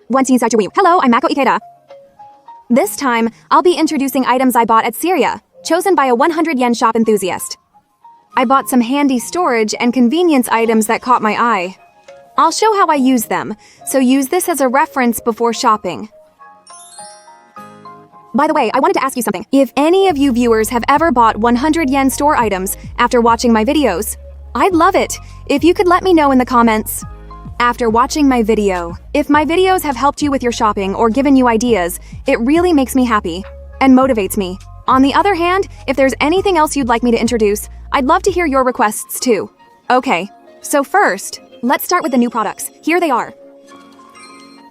once inside your Wii. Hello, I'm Mako Ikeda. This time, I'll be introducing items I bought at Seria, chosen by a 100 yen shop enthusiast. I bought some handy storage and convenience items that caught my eye. I'll show how I use them, so use this as a reference before shopping. By the way, I wanted to ask you something. If any of you viewers have ever bought 100 yen store items after watching my videos, I'd love it if you could let me know in the comments. After watching my video, if my videos have helped you with your shopping or given you ideas, it really makes me happy and motivates me. On the other hand, if there's anything else you'd like me to introduce, I'd love to hear your requests too. Okay, so first, let's start with the new products. Here they are.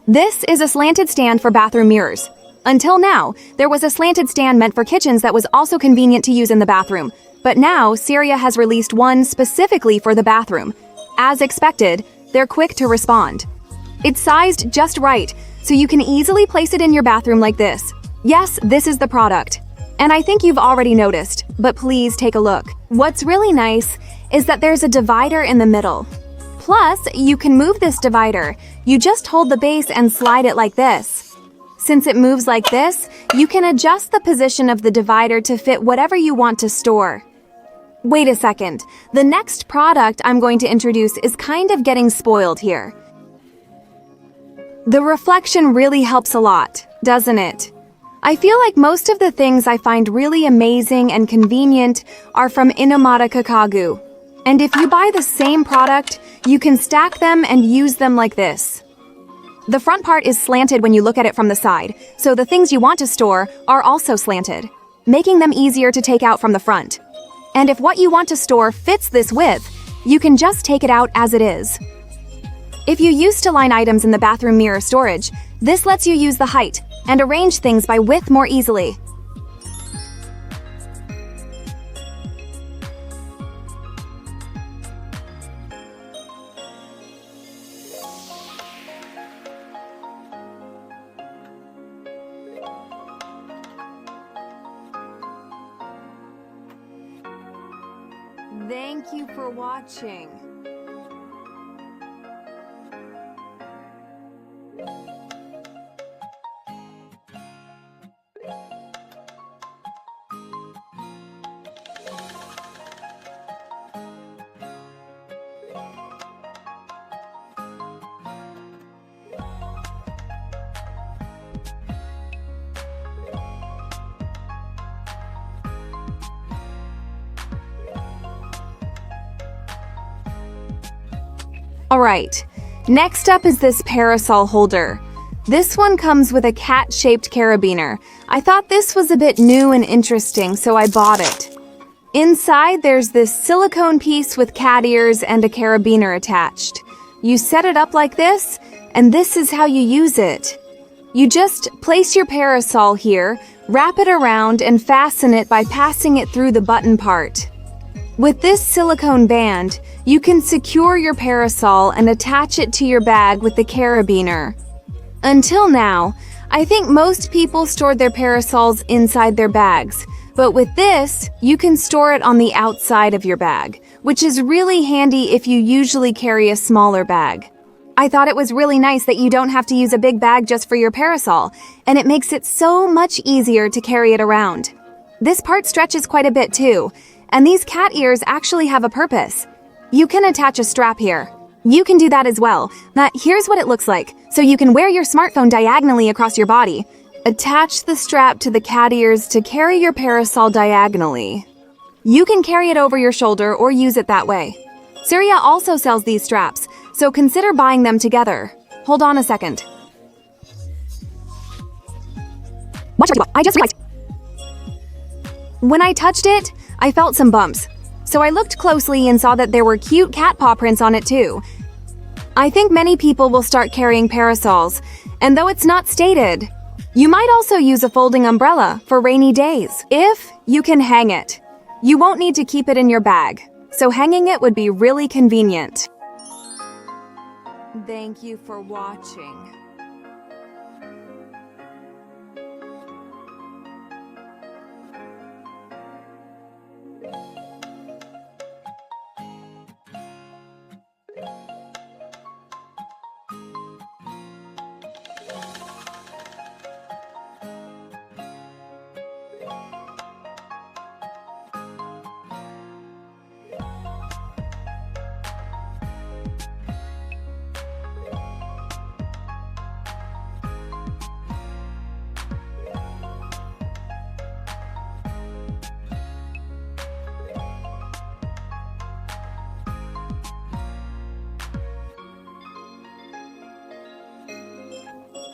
This is a slanted stand for bathroom mirrors. Until now, there was a slanted stand meant for kitchens that was also convenient to use in the bathroom. But now, Seria has released one specifically for the bathroom. As expected, they're quick to respond. It's sized just right, so you can easily place it in your bathroom like this. Yes, this is the product. And I think you've already noticed, but please take a look. What's really nice is that there's a divider in the middle. Plus, you can move this divider. You just hold the base and slide it like this. Since it moves like this, you can adjust the position of the divider to fit whatever you want to store. Wait a second. The next product I'm going to introduce is kind of getting spoiled here. The reflection really helps a lot, doesn't it? I feel like most of the things I find really amazing and convenient are from Inomata Kakagu. And if you buy the same product, you can stack them and use them like this. The front part is slanted when you look at it from the side, so the things you want to store are also slanted, making them easier to take out from the front. And if what you want to store fits this width, you can just take it out as it is. If you used to line items in the bathroom mirror storage, this lets you use the height and arrange things by width more easily. Thank you for watching. Alright, next up is this parasol holder. This one comes with a cat-shaped carabiner. I thought this was a bit new and interesting, so I bought it. Inside, there's this silicone piece with cat ears and a carabiner attached. You set it up like this, and this is how you use it. You just place your parasol here, wrap it around, and fasten it by passing it through the button part. With this silicone band, you can secure your parasol and attach it to your bag with the carabiner. Until now, I think most people stored their parasols inside their bags, but with this, you can store it on the outside of your bag, which is really handy if you usually carry a smaller bag. I thought it was really nice that you don't have to use a big bag just for your parasol, and it makes it so much easier to carry it around. This part stretches quite a bit too, and these cat ears actually have a purpose. You can attach a strap here. You can do that as well. But here's what it looks like. So you can wear your smartphone diagonally across your body. Attach the strap to the cat ears to carry your parasol diagonally. You can carry it over your shoulder or use it that way. Seria also sells these straps, so consider buying them together. Hold on a second. I just realized. When I touched it, I felt some bumps, so I looked closely and saw that there were cute cat paw prints on it too. I think many people will start carrying parasols, and though it's not stated, you might also use a folding umbrella for rainy days, if you can hang it. You won't need to keep it in your bag, so hanging it would be really convenient. Thank you for watching.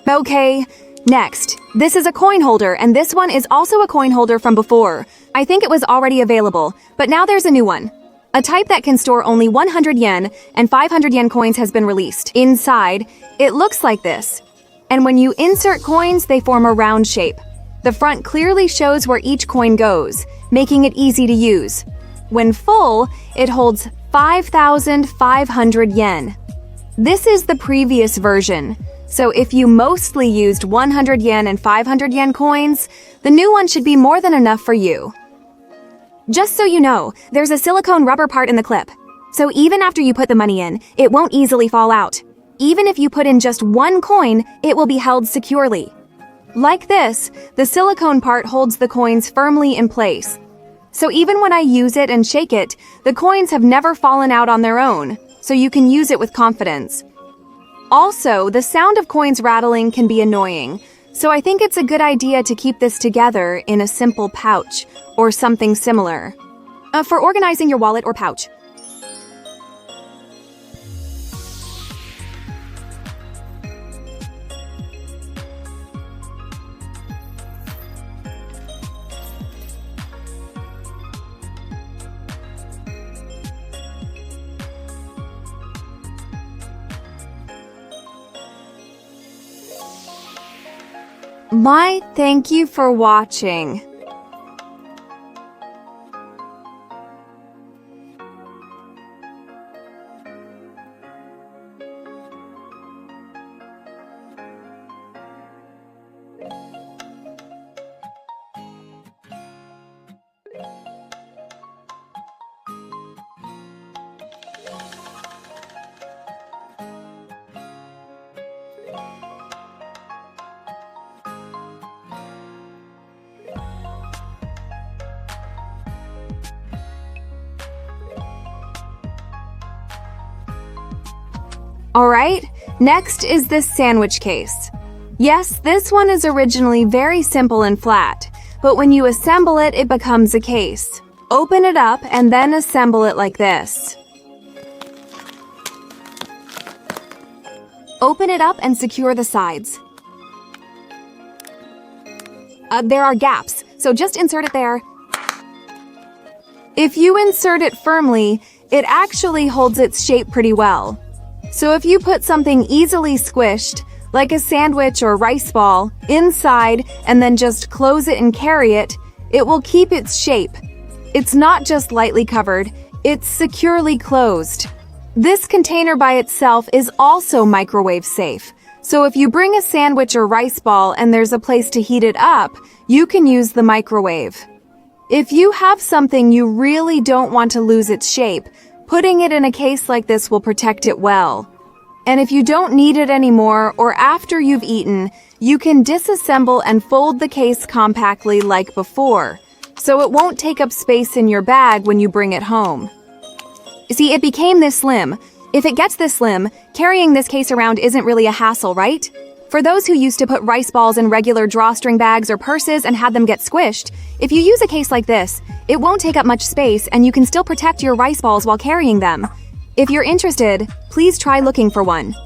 Okay, next. This is a coin holder, and this one is also a coin holder from before. I think it was already available, but now there's a new one. A type that can store only 100 yen and 500 yen coins has been released. Inside, it looks like this. And when you insert coins, they form a round shape. The front clearly shows where each coin goes, making it easy to use. When full, it holds 5,500 yen. This is the previous version. So if you mostly used 100 yen and 500 yen coins, the new one should be more than enough for you. Just so you know, there's a silicone rubber part in the clip. So even after you put the money in, it won't easily fall out. Even if you put in just one coin, it will be held securely. Like this, the silicone part holds the coins firmly in place. So even when I use it and shake it, the coins have never fallen out on their own, so you can use it with confidence. Also, the sound of coins rattling can be annoying, so I think it's a good idea to keep this together in a simple pouch or something similar. For organizing your wallet or pouch. Thank you for watching. Alright, next is this sandwich case. Yes, this one is originally very simple and flat, but when you assemble it, it becomes a case. Open it up and then assemble it like this. Open it up and secure the sides. There are gaps, so just insert it there. If you insert it firmly, it actually holds its shape pretty well. So if you put something easily squished, like a sandwich or rice ball, inside and then just close it and carry it, it will keep its shape. It's not just lightly covered, it's securely closed. This container by itself is also microwave safe. So if you bring a sandwich or rice ball and there's a place to heat it up, you can use the microwave. If you have something you really don't want to lose its shape, putting it in a case like this will protect it well. And if you don't need it anymore or after you've eaten, you can disassemble and fold the case compactly like before, so it won't take up space in your bag when you bring it home. See, it became this slim. If it gets this slim, carrying this case around isn't really a hassle, right? For those who used to put rice balls in regular drawstring bags or purses and had them get squished, if you use a case like this, it won't take up much space and you can still protect your rice balls while carrying them. If you're interested, please try looking for one.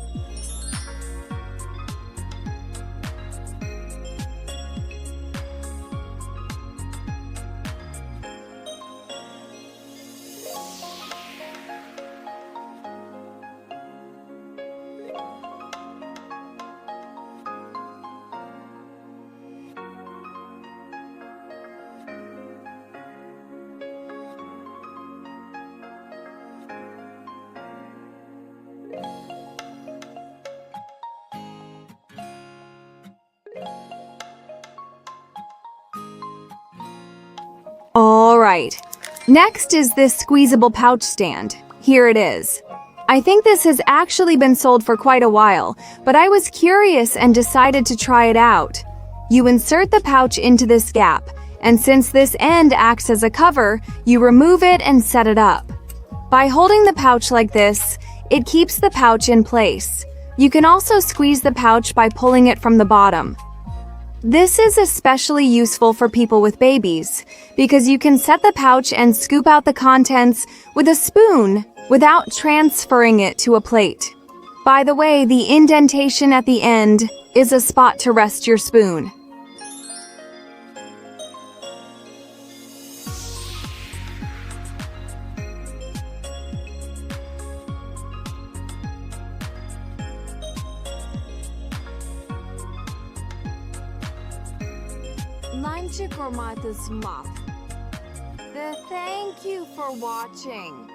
Alright, next is this squeezable pouch stand. Here it is. I think this has actually been sold for quite a while, but I was curious and decided to try it out. You insert the pouch into this gap, and since this end acts as a cover, you remove it and set it up. By holding the pouch like this, it keeps the pouch in place. You can also squeeze the pouch by pulling it from the bottom. This is especially useful for people with babies, because you can set the pouch and scoop out the contents with a spoon without transferring it to a plate. By the way, the indentation at the end is a spot to rest your spoon. Thank you for watching.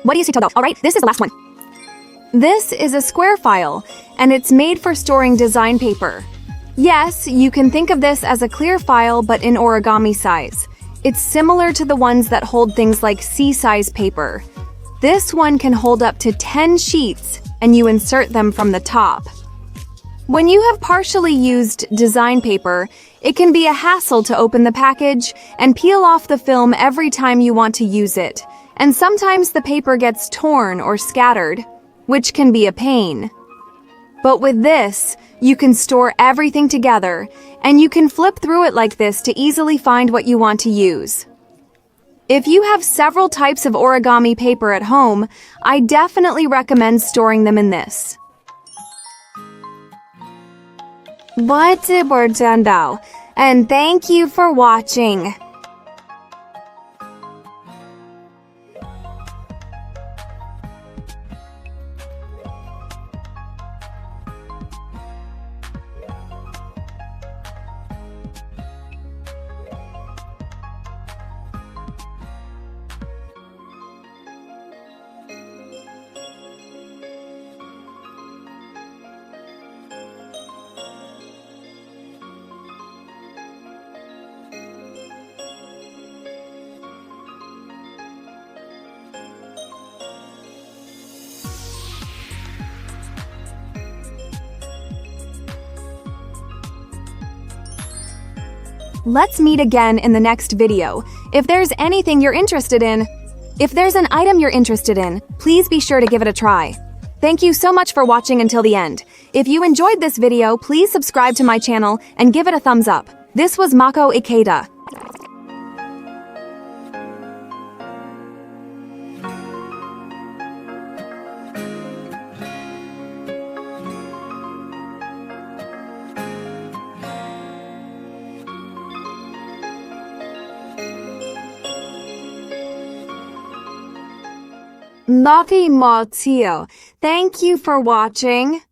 What do you see, Toto? All right, this is the last one. This is a square file, and it's made for storing design paper. Yes, you can think of this as a clear file, but in origami size. It's similar to the ones that hold things like C-size paper. This one can hold up to 10 sheets, and you insert them from the top. When you have partially used design paper, it can be a hassle to open the package and peel off the film every time you want to use it. And sometimes the paper gets torn or scattered, which can be a pain. But with this, you can store everything together, and you can flip through it like this to easily find what you want to use. If you have several types of origami paper at home, I definitely recommend storing them in this. And thank you for watching. Let's meet again in the next video. If there's anything you're interested in, if there's an item you're interested in, please be sure to give it a try. Thank you so much for watching until the end. If you enjoyed this video, please subscribe to my channel and give it a thumbs up. This was Mako Ikeda. Napi Matio. Thank you for watching.